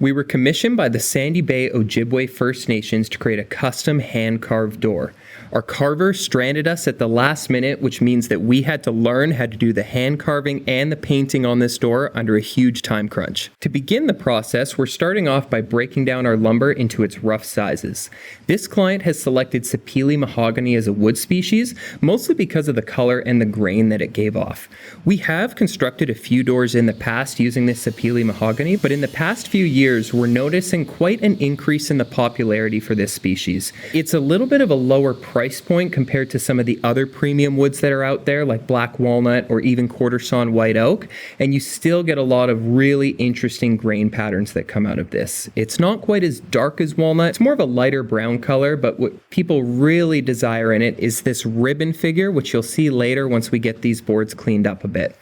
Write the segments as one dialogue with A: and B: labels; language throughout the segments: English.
A: We were commissioned by the Sandy Bay Ojibwe First Nations to create a custom hand-carved door. Our carver stranded us at the last minute, which means that we had to learn how to do the hand carving and the painting on this door under a huge time crunch. To begin the process, we're starting off by breaking down our lumber into its rough sizes. This client has selected sapele mahogany as a wood species, mostly because of the color and the grain that it gave off. We have constructed a few doors in the past using this sapele mahogany, but in the past few years, we're noticing quite an increase in the popularity for this species. It's a little bit of a lower price point compared to some of the other premium woods that are out there, like black walnut or even quarter sawn white oak, and you still get a lot of really interesting grain patterns that come out of this. It's not quite as dark as walnut, it's more of a lighter brown color, but what people really desire in it is this ribbon figure, which you'll see later once we get these boards cleaned up a bit.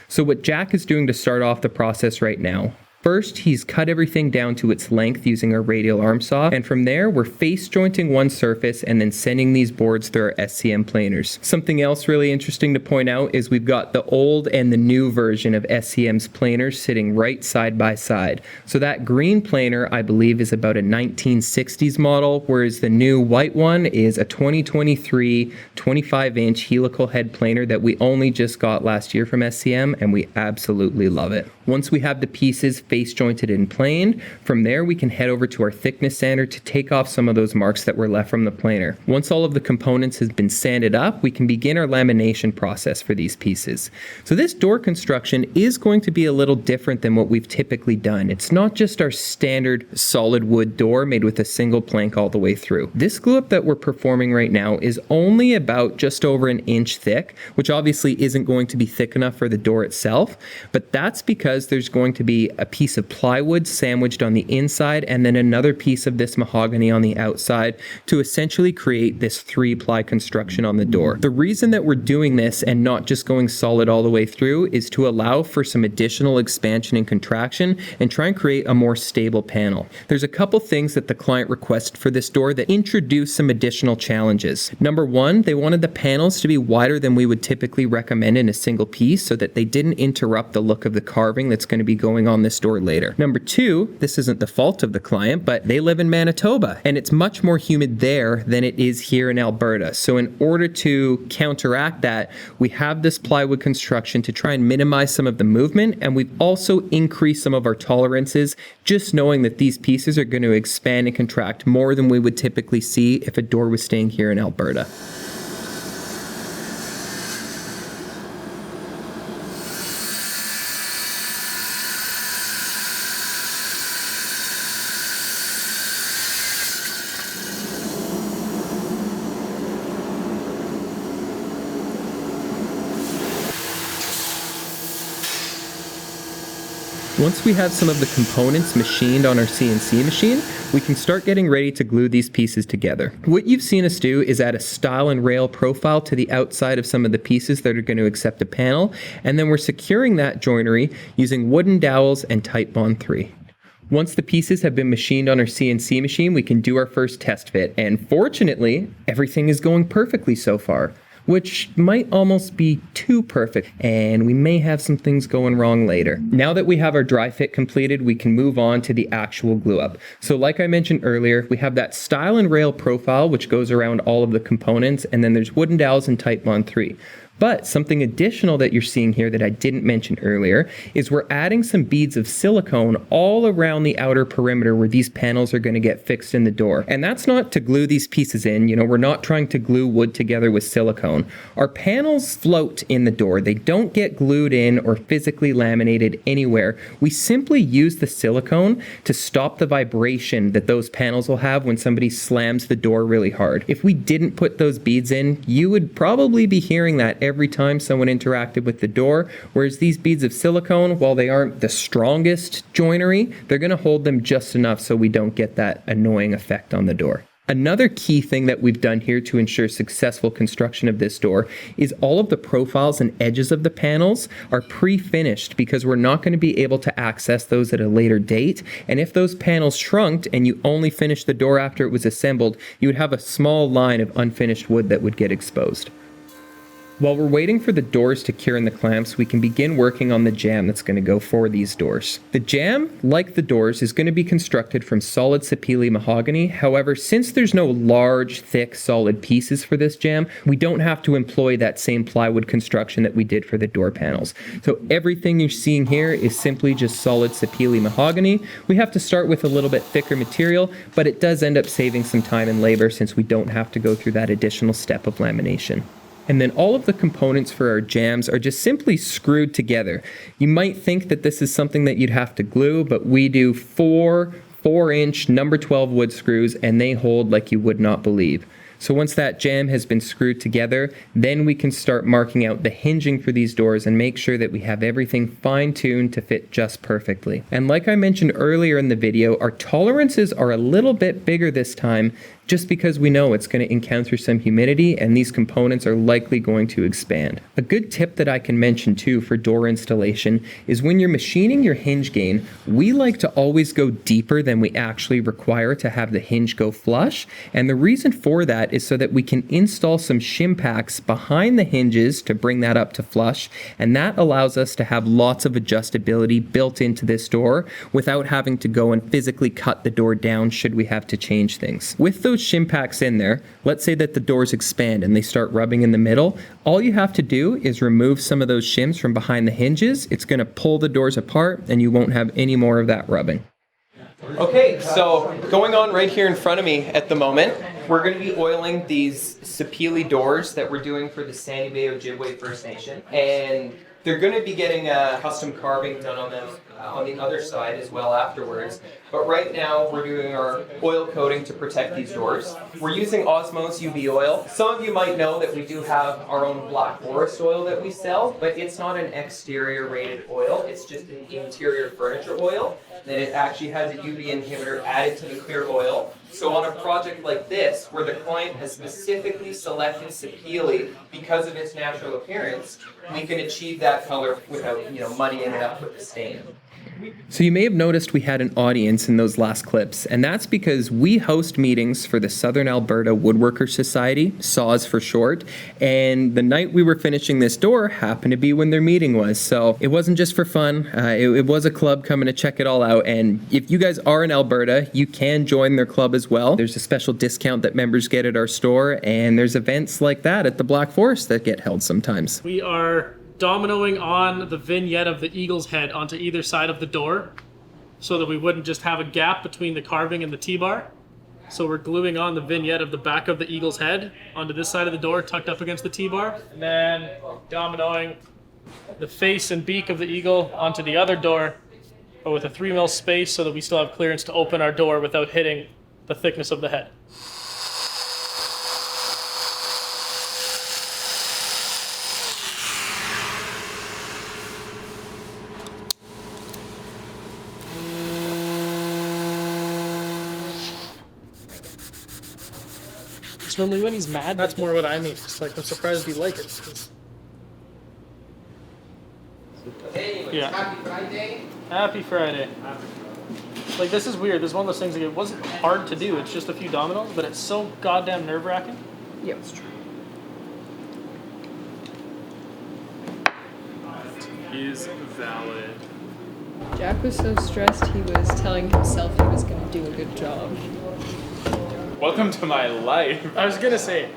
A: So what Jack is doing to start off the process right now, first, he's cut everything down to its length using our radial arm saw, and from there, we're face jointing one surface and then sending these boards through our SCM planers. Something else really interesting to point out is we've got the old and the new version of SCM's planers sitting right side by side. So that green planer, I believe, is about a 1960s model, whereas the new white one is a 2023 25-inch helical head planer that we only just got last year from SCM, and we absolutely love it. Once we have the pieces face jointed and planed, from there we can head over to our thickness sander to take off some of those marks that were left from the planer. Once all of the components has been sanded up, we can begin our lamination process for these pieces. So this door construction is going to be a little different than what we've typically done. It's not just our standard solid wood door made with a single plank all the way through. This glue up that we're performing right now is only about just over an inch thick, which obviously isn't going to be thick enough for the door itself, but that's because there's going to be a piece of plywood sandwiched on the inside and then another piece of this mahogany on the outside to essentially create this 3-ply construction on the door. The reason that we're doing this and not just going solid all the way through is to allow for some additional expansion and contraction and try and create a more stable panel. There's a couple things that the client requested for this door that introduce some additional challenges. Number one, they wanted the panels to be wider than we would typically recommend in a single piece so that they didn't interrupt the look of the carving that's going to be going on this door later. Number two, this isn't the fault of the client, but they live in Manitoba and it's much more humid there than it is here in Alberta. So in order to counteract that, we have this plywood construction to try and minimize some of the movement, and we've also increased some of our tolerances, just knowing that these pieces are going to expand and contract more than we would typically see if a door was staying here in Alberta. Once we have some of the components machined on our CNC machine, we can start getting ready to glue these pieces together. What you've seen us do is add a stile and rail profile to the outside of some of the pieces that are going to accept a panel, and then we're securing that joinery using wooden dowels and Titebond 3. Once the pieces have been machined on our CNC machine, we can do our first test fit, and fortunately, everything is going perfectly so far, which might almost be too perfect, and we may have some things going wrong later. Now that we have our dry fit completed, we can move on to the actual glue up. So like I mentioned earlier, we have that stile and rail profile, which goes around all of the components, and then there's wooden dowels and Titebond 3. But something additional that you're seeing here that I didn't mention earlier is we're adding some beads of silicone all around the outer perimeter where these panels are going to get fixed in the door. And that's not to glue these pieces in. You know, we're not trying to glue wood together with silicone. Our panels float in the door. They don't get glued in or physically laminated anywhere. We simply use the silicone to stop the vibration that those panels will have when somebody slams the door really hard. If we didn't put those beads in, you would probably be hearing that every time someone interacted with the door, whereas these beads of silicone, while they aren't the strongest joinery, they're going to hold them just enough so we don't get that annoying effect on the door. Another key thing that we've done here to ensure successful construction of this door is all of the profiles and edges of the panels are pre-finished because we're not going to be able to access those at a later date. And if those panels shrunk and you only finished the door after it was assembled, you would have a small line of unfinished wood that would get exposed. While we're waiting for the doors to cure in the clamps, we can begin working on the jamb that's going to go for these doors. The jamb, like the doors, is going to be constructed from solid sapele mahogany. However, since there's no large, thick, solid pieces for this jamb, we don't have to employ that same plywood construction that we did for the door panels. So everything you're seeing here is simply just solid sapele mahogany. We have to start with a little bit thicker material, but it does end up saving some time and labor since we don't have to go through that additional step of lamination. And then all of the components for our jambs are just simply screwed together. You might think that this is something that you'd have to glue, but we do 4-inch number 12 wood screws, and they hold like you would not believe. So once that jamb has been screwed together, then we can start marking out the hinging for these doors and make sure that we have everything fine-tuned to fit just perfectly. And like I mentioned earlier in the video, our tolerances are a little bit bigger this time just because we know it's going to encounter some humidity and these components are likely going to expand. A good tip that I can mention too for door installation is when you're machining your hinge gain, we like to always go deeper than we actually require to have the hinge go flush. And the reason for that is so that we can install some shim packs behind the hinges to bring that up to flush. And that allows us to have lots of adjustability built into this door without having to go and physically cut the door down should we have to change things. With those shim packs in there, let's say that the doors expand and they start rubbing in the middle, all you have to do is remove some of those shims from behind the hinges. It's going to pull the doors apart and you won't have any more of that rubbing. Okay, so going on right here in front of me at the moment, we're going to be oiling these sapele doors that we're doing for the Sandy Bay Ojibwe First Nation, and they're going to be getting custom carving done on them on the other side as well afterwards. But right now we're doing our oil coating to protect these doors. We're using Osmos UV oil. Some of you might know that we do have our own Black Forest oil that we sell, but it's not an exterior rated oil. It's just an interior furniture oil. And it actually has a UV inhibitor added to the clear oil. So on a project like this, where the client has specifically selected sapele because of its natural appearance, we can achieve that color without, muddying it up with the stain. So you may have noticed we had an audience in those last clips, and that's because we host meetings for the Southern Alberta Woodworkers Society, SAWS for short, and the night we were finishing this door happened to be when their meeting was. So it wasn't just for fun, it was a club coming to check it all out, and if you guys are in Alberta, you can join their club as well. There's a special discount that members get at our store, and there's events like that at the Black Forest that get held sometimes.
B: We are dominoing on the vignette of the eagle's head onto either side of the door so that we wouldn't just have a gap between the carving and the T-bar. So we're gluing on the vignette of the back of the eagle's head onto this side of the door tucked up against the T-bar, and then dominoing the face and beak of the eagle onto the other door, but with a 3mm space so that we still have clearance to open our door without hitting the thickness of the head. It's normally when he's mad, that's more what I mean. It's like, I'm surprised you like it. Yeah. Happy Friday. Happy Friday. Like, this is weird. This is one of those things that it wasn't hard to do. It's just a few dominoes, but it's so goddamn nerve-wracking.
A: Yeah, it's true.
C: Is valid.
D: Jack was so stressed he was telling himself he was going to do a good job.
C: Welcome to my life.
B: I was gonna say,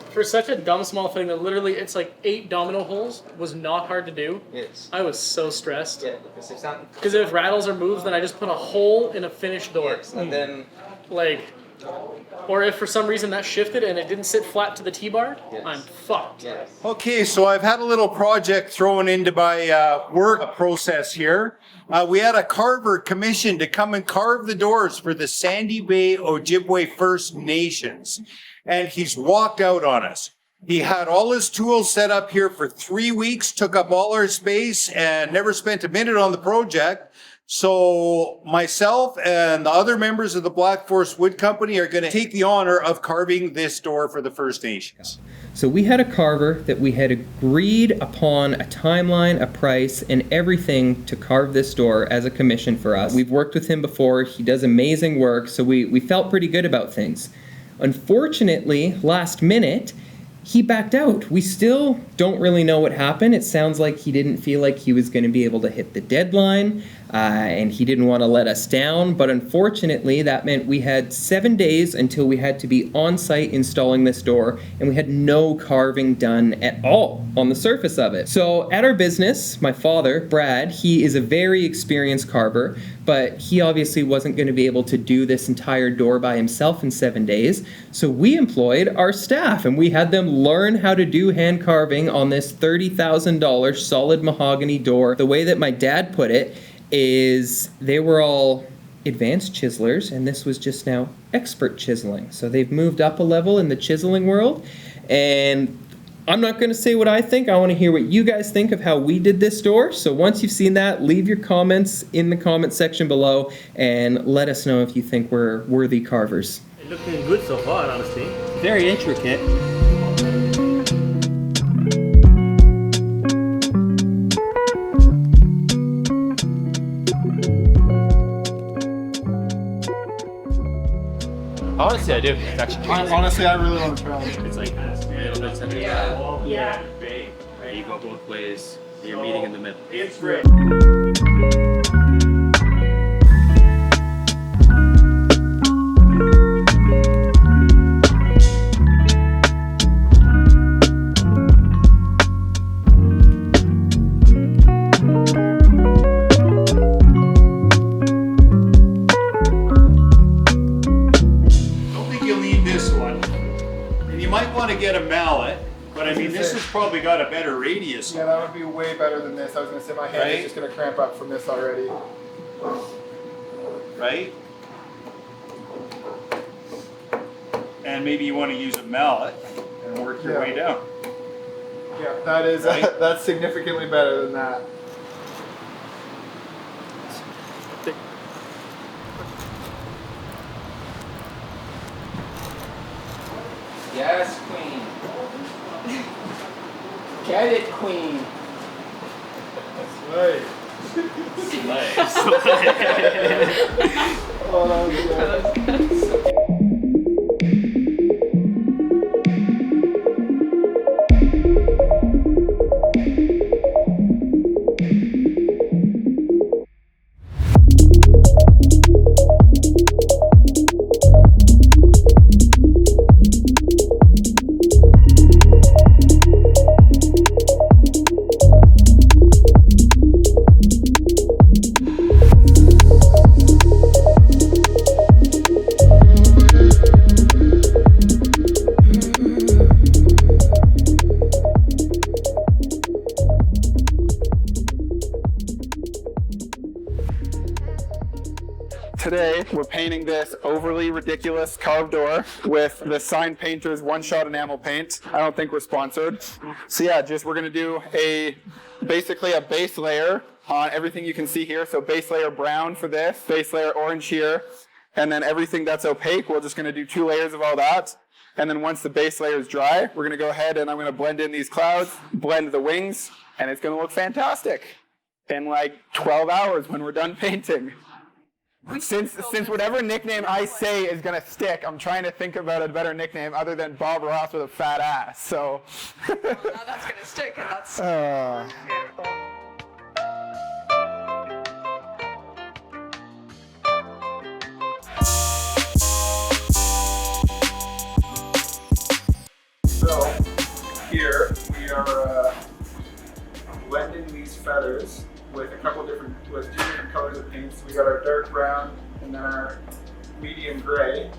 B: for such a dumb small thing that literally it's like 8 domino holes was not hard to do.
A: Yes.
B: I was so stressed.
A: Yeah,
B: Because if it rattles or moves, then I just put a hole in a finished door.
A: yes, and then
B: Or if for some reason that shifted and it didn't sit flat to the T-bar,
A: Yes.
B: I'm fucked.
A: yes.
E: Okay, so I've had a little project thrown into my work process here. We had a carver commissioned to come and carve the doors for the Sandy Bay Ojibwe First Nations. And he's walked out on us. He had all his tools set up here for 3 weeks, took up all our space, and never spent a minute on the project. So myself and the other members of the Black Forest Wood Company are going to take the honor of carving this door for the First Nations.
A: So we had a carver that we had agreed upon a timeline, a price, and everything to carve this door as a commission for us. We've worked with him before. He does amazing work, so we felt pretty good about things. Unfortunately, last minute, he backed out. We still don't really know what happened. It sounds like he didn't feel like he was going to be able to hit the deadline, and he didn't want to let us down. But unfortunately, that meant we had 7 days until we had to be on site installing this door, and we had no carving done at all on the surface of it. So at our business, my father, Brad, he is a very experienced carver, but he obviously wasn't going to be able to do this entire door by himself in 7 days. So we employed our staff, and we had them learn how to do hand carving on this $30,000 solid mahogany door. The way that my dad put it is they were all advanced chiselers, and this was just now expert chiseling. So they've moved up a level in the chiseling world, and I'm not going to say what I think. I want to hear what you guys think of how we did this door. So once you've seen that, leave your comments in the comment section below and let us know if you think we're worthy carvers.
F: It's looking good so far, honestly.
G: Very intricate.
F: Honestly, I do. It's actually
H: Honestly, I really want to try.
F: it's like a little bit centered. Yeah. You go both ways. You're meeting in the middle.
H: It's great.
E: Don't think you'll need this one. And you might want to get a mallet, but I mean, this has probably got a better radius.
H: Yeah, that would be way better than this. I was gonna say my hand
E: Right?
H: is just gonna cramp up from this already.
E: Right? And maybe you want to use a mallet and work your
H: Yeah.
E: way down.
H: Yeah, that is
E: Right?
H: that's significantly better than that.
G: Yes, queen. Get it, queen.
H: Right. Oh, that was good. Today, we're painting this overly ridiculous carved door with the Sign Painter's one-shot enamel paint. I don't think we're sponsored. So yeah, we're gonna do basically a base layer on everything you can see here. So base layer brown for this, base layer orange here, and then everything that's opaque, we're just gonna do 2 layers of all that. And then once the base layer is dry, we're gonna go ahead and I'm gonna blend in these clouds, blend the wings, and it's gonna look fantastic in like 12 hours when we're done painting. Since whatever nickname I say is gonna stick, I'm trying to think about a better nickname other than Bob Ross with a fat ass. So.
D: Now that's gonna stick, and that's.
H: So here we are blending these feathers with with 2 different colors of paints. We got our dark brown and then our medium gray.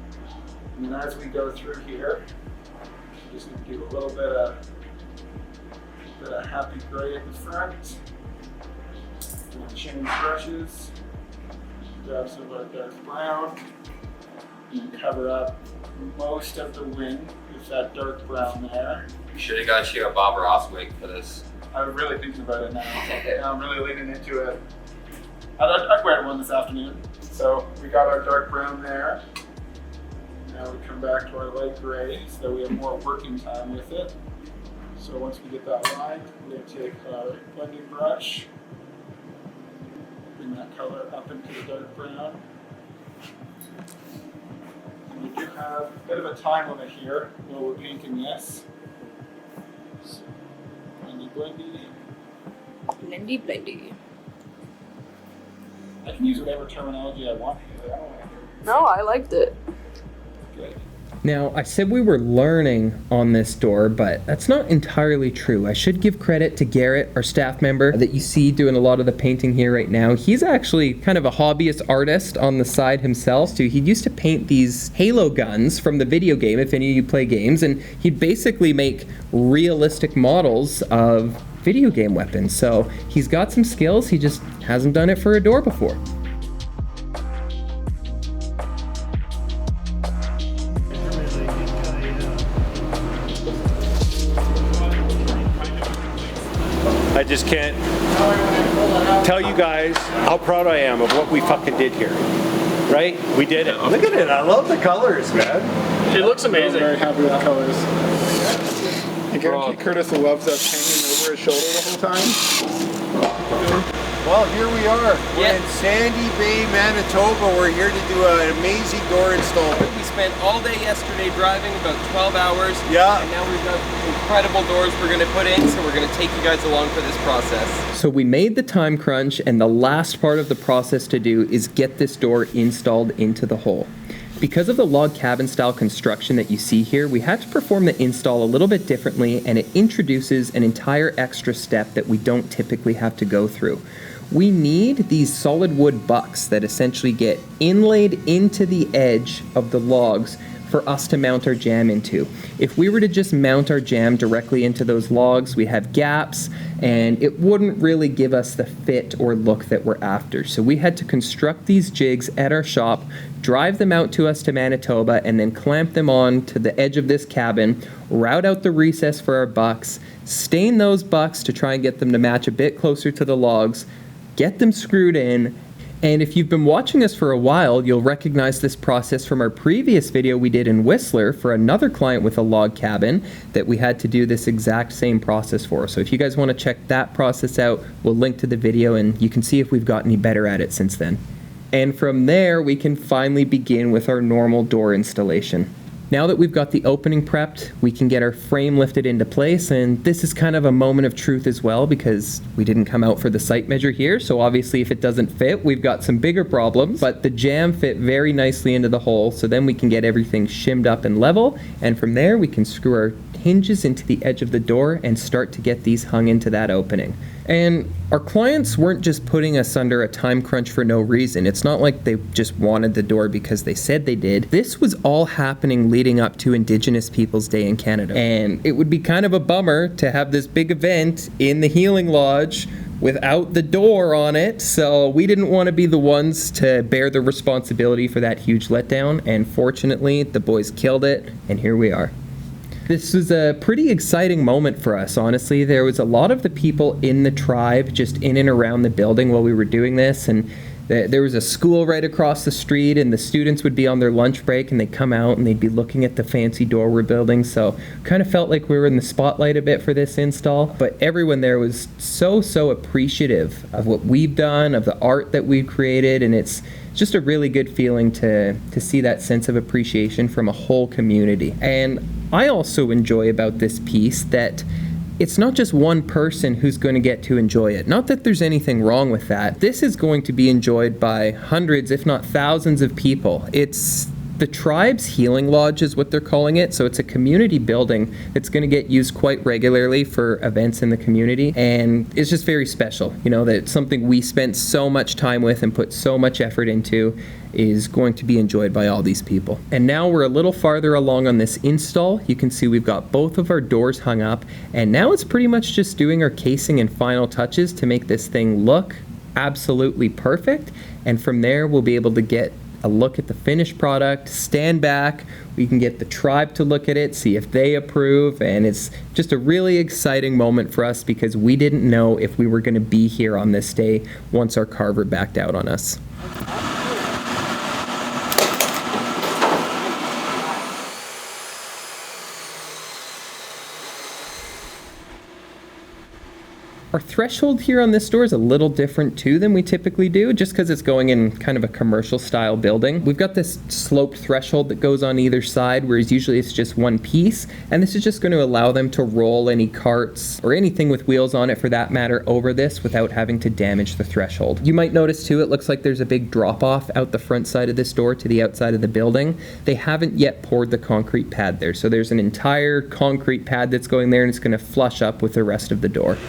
H: And then as we go through here, just gonna do a little bit of happy gray at the front. Gonna change brushes, grab some of our dark brown, and cover up most of the wing with that dark brown there.
I: You should have got you a Bob Ross wig for this.
H: I'm really thinking about it now. Now I'm really leaning into it. I'd wear one this afternoon. So we got our dark brown there. Now we come back to our light gray so that we have more working time with it. So once we get that lined, we're going to take our blending brush, bring that color up into the dark brown. And we do have a bit of a time limit here while we're painting this.
D: Blendy, blendy.
C: I can use whatever terminology I want.
D: No, I liked it.
A: Now, I said we were learning on this door, but that's not entirely true. I should give credit to Garrett, our staff member, that you see doing a lot of the painting here right now. He's actually kind of a hobbyist artist on the side himself, too. He used to paint these Halo guns from the video game, if any of you play games, and he'd basically make realistic models of video game weapons. So he's got some skills, he just hasn't done it for a door before.
J: I just can't tell you guys how proud I am of what we fucking did here. Right? We did it.
E: Look at it. I love the colors, man.
B: It looks amazing.
H: I'm very happy with the colors. I guarantee Curtis loves us hanging over his shoulder the whole time.
E: Well, here we are. We're in Sandy Bay, Manitoba. We're here to do an amazing door install.
F: We spent all day yesterday driving, about 12 hours.
E: Yeah.
F: And now we've got incredible doors we're going to put in, so we're going to take you guys along for this process.
A: So we made the time crunch, and the last part of the process to do is get this door installed into the hole. Because of the log cabin style construction that you see here, we had to perform the install a little bit differently, and it introduces an entire extra step that we don't typically have to go through. We need these solid wood bucks that essentially get inlaid into the edge of the logs for us to mount our jamb into. If we were to just mount our jamb directly into those logs, we have gaps and it wouldn't really give us the fit or look that we're after. So we had to construct these jigs at our shop, drive them out to us to Manitoba, and then clamp them on to the edge of this cabin, route out the recess for our bucks, stain those bucks to try and get them to match a bit closer to the logs, get them screwed in. And if you've been watching us for a while, you'll recognize this process from our previous video we did in Whistler for another client with a log cabin that we had to do this exact same process for. So if you guys want to check that process out, we'll link to the video and you can see if we've got any better at it since then. And from there, we can finally begin with our normal door installation. Now that we've got the opening prepped, we can get our frame lifted into place, and this is kind of a moment of truth as well because we didn't come out for the site measure here, so obviously if it doesn't fit, we've got some bigger problems, but the jamb fit very nicely into the hole, so then we can get everything shimmed up and level, and from there we can screw our hinges into the edge of the door and start to get these hung into that opening. And our clients weren't just putting us under a time crunch for no reason. It's not like they just wanted the door because they said they did. This was all happening leading up to Indigenous Peoples Day in Canada. And it would be kind of a bummer to have this big event in the Healing Lodge without the door on it. So we didn't want to be the ones to bear the responsibility for that huge letdown. And fortunately, the boys killed it, and here we are. This was a pretty exciting moment for us, honestly. There was a lot of the people in the tribe just in and around the building while we were doing this, and there was a school right across the street, and the students would be on their lunch break, and they'd come out and they'd be looking at the fancy door we're building, so kind of felt like we were in the spotlight a bit for this install. But everyone there was so appreciative of what we've done, of the art that we've created, and it's just a really good feeling to see that sense of appreciation from a whole community. And I also enjoy about this piece that it's not just one person who's going to get to enjoy it. Not that there's anything wrong with that. This is going to be enjoyed by hundreds, if not thousands of people. It's the tribe's Healing Lodge is what they're calling it. So it's a community building that's going to get used quite regularly for events in the community. And it's just very special, you know, that it's something we spent so much time with and put so much effort into is going to be enjoyed by all these people. And now we're a little farther along on this install. You can see we've got both of our doors hung up, and now it's pretty much just doing our casing and final touches to make this thing look absolutely perfect. And from there, we'll be able to get a look at the finished product, stand back, we can get the tribe to look at it, see if they approve, and it's just a really exciting moment for us because we didn't know if we were going to be here on this day once our carver backed out on us. Our threshold here on this door is a little different too than we typically do, just because it's going in kind of a commercial style building. We've got this sloped threshold that goes on either side, whereas usually it's just one piece, and this is just going to allow them to roll any carts or anything with wheels on it for that matter over this without having to damage the threshold. You might notice too, it looks like there's a big drop off out the front side of this door to the outside of the building. They haven't yet poured the concrete pad there, so there's an entire concrete pad that's going there, and it's going to flush up with the rest of the door.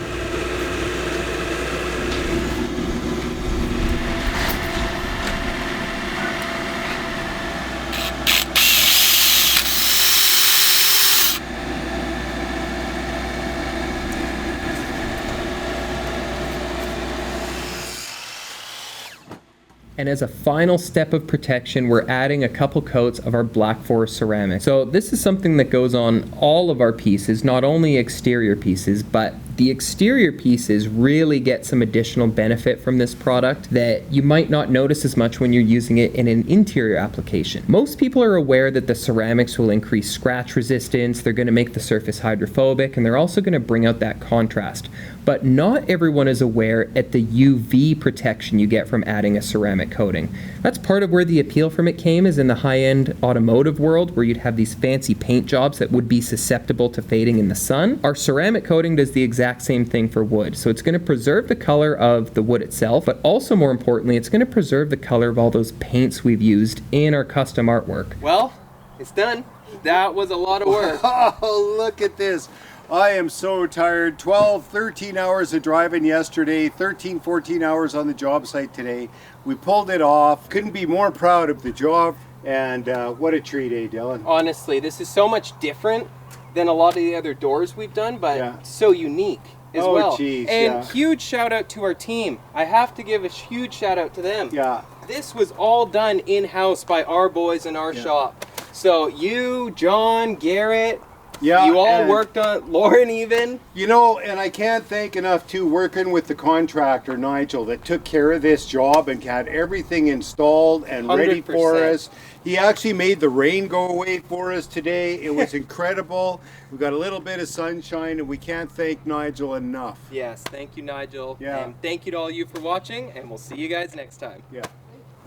A: And as a final step of protection, we're adding a couple coats of our Black Forest ceramic. So this is something that goes on all of our pieces, not only exterior pieces, but the exterior pieces really get some additional benefit from this product that you might not notice as much when you're using it in an interior application. Most people are aware that the ceramics will increase scratch resistance, they're going to make the surface hydrophobic, and they're also going to bring out that contrast. But not everyone is aware at the UV protection you get from adding a ceramic coating. That's part of where the appeal from it came, is in the high-end automotive world where you'd have these fancy paint jobs that would be susceptible to fading in the sun. Our ceramic coating does the exact same thing for wood. So it's going to preserve the color of the wood itself, but also more importantly, it's going to preserve the color of all those paints we've used in our custom artwork.
G: Well, it's done. That was a lot of work.
E: Oh, look at this. I am so tired. 12, 13 hours of driving yesterday, 13, 14 hours on the job site today. We pulled it off. Couldn't be more proud of the job. And what a treat, eh, Dylan?
G: Honestly, this is so much different than a lot of the other doors we've done, but so unique as well.
E: Geez,
G: and huge shout out to our team. I have to give a huge shout out to them.
E: Yeah.
G: This was all done in-house by our boys in our shop. So you, John, Garrett, you all worked on, Lauren even.
E: You know, and I can't thank enough too, working with the contractor, Nigel, that took care of this job and had everything installed and ready for
G: 100%.
E: us. He actually made the rain go away for us today. It was incredible. We got a little bit of sunshine, and we can't thank Nigel enough.
G: Yes, thank you, Nigel.
E: Yeah.
G: And thank you to all you for watching, and we'll see you guys next time.
E: Yeah.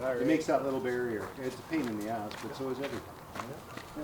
E: It makes that little barrier. It's a pain in the ass, but so is everything. Yeah.